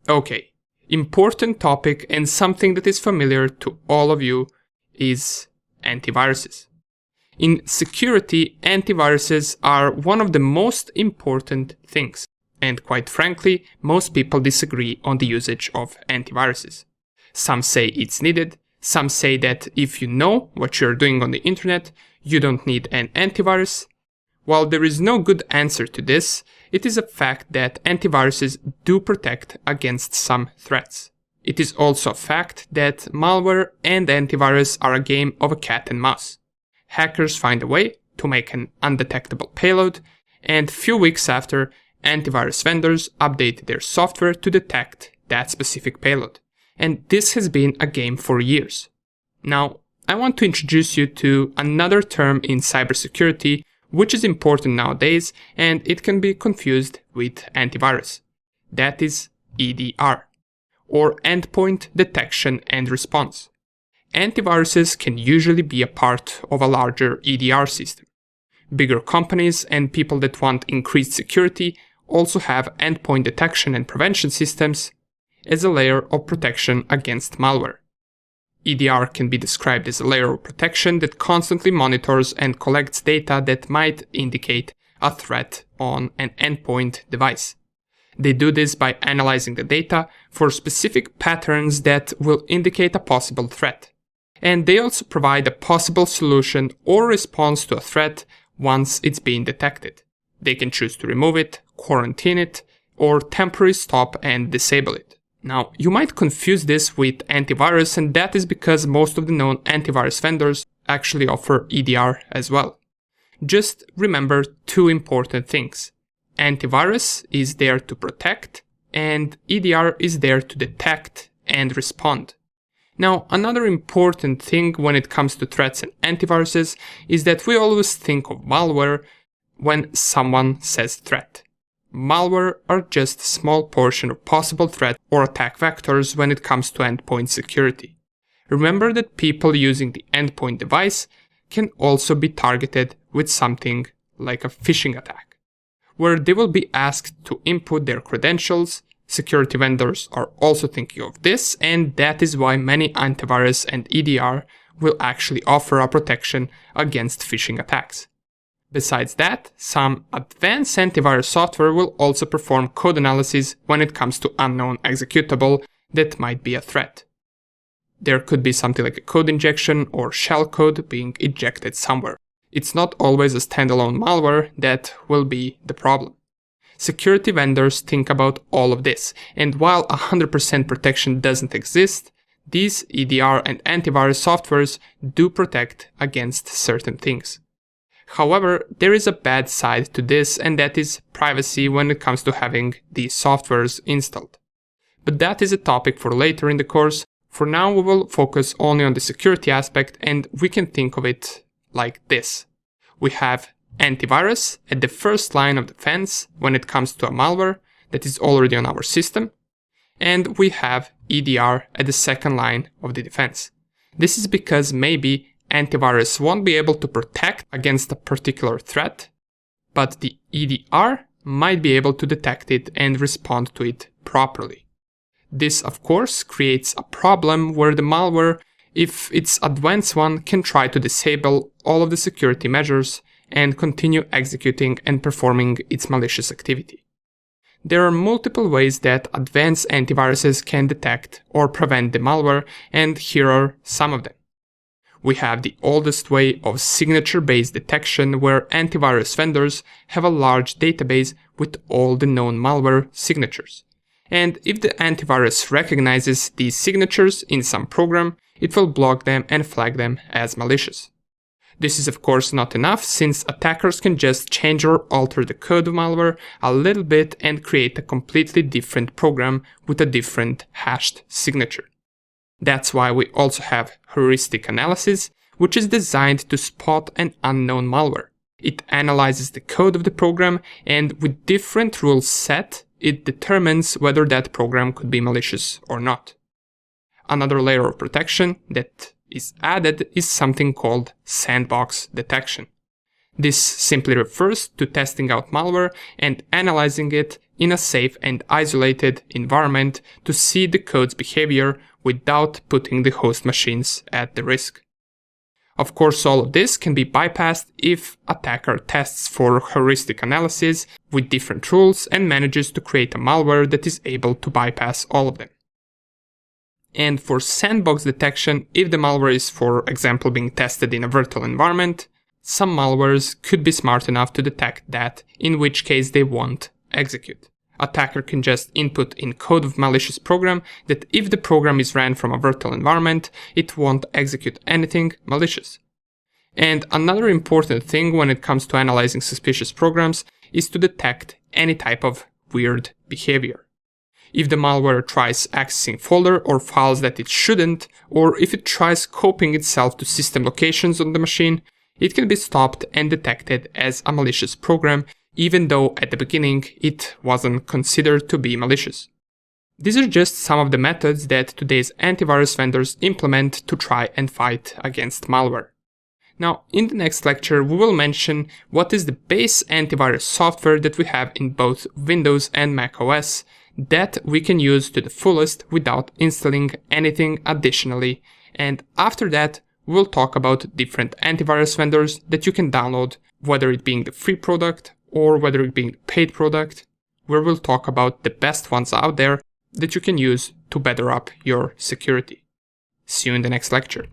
Okay, important topic and something that is familiar to all of you is antiviruses. In security, antiviruses are one of the most important things, and quite frankly, most people disagree on the usage of antiviruses. Some say it's needed, some say that if you know what you're doing on the internet, you don't need an antivirus. While there is no good answer to this, it is a fact that antiviruses do protect against some threats. It is also a fact that malware and antivirus are a game of a cat and mouse. Hackers find a way to make an undetectable payload, and few weeks after, antivirus vendors update their software to detect that specific payload. And this has been a game for years. Now, I want to introduce you to another term in cybersecurity which is important nowadays, and it can be confused with antivirus. That is EDR, or Endpoint Detection and Response. Antiviruses can usually be a part of a larger EDR system. Bigger companies and people that want increased security also have endpoint detection and prevention systems as a layer of protection against malware. EDR can be described as a layer of protection that constantly monitors and collects data that might indicate a threat on an endpoint device. They do this by analyzing the data for specific patterns that will indicate a possible threat. And they also provide a possible solution or response to a threat once it's been detected. They can choose to remove it, quarantine it, or temporarily stop and disable it. Now, you might confuse this with antivirus, and that is because most of the known antivirus vendors actually offer EDR as well. Just remember two important things. Antivirus is there to protect, and EDR is there to detect and respond. Now, another important thing when it comes to threats and antiviruses is that we always think of malware when someone says threat. Malware are just a small portion of possible threat or attack vectors when it comes to endpoint security. Remember that people using the endpoint device can also be targeted with something like a phishing attack, where they will be asked to input their credentials. Security vendors are also thinking of this, and that is why many antivirus and EDR will actually offer a protection against phishing attacks. Besides that, some advanced antivirus software will also perform code analysis when it comes to unknown executable that might be a threat. There could be something like a code injection or shellcode being ejected somewhere. It's not always a standalone malware that will be the problem. Security vendors think about all of this, and while 100% protection doesn't exist, these EDR and antivirus softwares do protect against certain things. However, there is a bad side to this, and that is privacy when it comes to having these softwares installed. But that is a topic for later in the course. For now, we will focus only on the security aspect, and we can think of it like this. We have antivirus at the first line of defense when it comes to a malware that is already on our system, and we have EDR at the second line of the defense. This is because maybe antivirus won't be able to protect against a particular threat, but the EDR might be able to detect it and respond to it properly. This, of course, creates a problem where the malware, if it's advanced one, can try to disable all of the security measures and continue executing and performing its malicious activity. There are multiple ways that advanced antiviruses can detect or prevent the malware, and here are some of them. We have the oldest way of signature-based detection, where antivirus vendors have a large database with all the known malware signatures. And if the antivirus recognizes these signatures in some program, it will block them and flag them as malicious. This is of course not enough, since attackers can just change or alter the code of malware a little bit and create a completely different program with a different hashed signature. That's why we also have heuristic analysis, which is designed to spot an unknown malware. It analyzes the code of the program, and with different rules set, it determines whether that program could be malicious or not. Another layer of protection that is added is something called sandbox detection. This simply refers to testing out malware and analyzing it in a safe and isolated environment to see the code's behavior without putting the host machines at the risk. Of course, all of this can be bypassed if attacker tests for heuristic analysis with different rules and manages to create a malware that is able to bypass all of them. And for sandbox detection, if the malware is, for example, being tested in a virtual environment, some malwares could be smart enough to detect that, in which case they won't execute. Attacker can just input in code of malicious program that if the program is ran from a virtual environment, it won't execute anything malicious. And another important thing when it comes to analyzing suspicious programs is to detect any type of weird behavior. If the malware tries accessing folder or files that it shouldn't, or if it tries copying itself to system locations on the machine, it can be stopped and detected as a malicious program, even though at the beginning it wasn't considered to be malicious. These are just some of the methods that today's antivirus vendors implement to try and fight against malware. Now, in the next lecture, we will mention what is the base antivirus software that we have in both Windows and Mac OS that we can use to the fullest without installing anything additionally. And after that, we'll talk about different antivirus vendors that you can download, whether it being the free product or whether it being the paid product, where we'll talk about the best ones out there that you can use to better up your security. See you in the next lecture.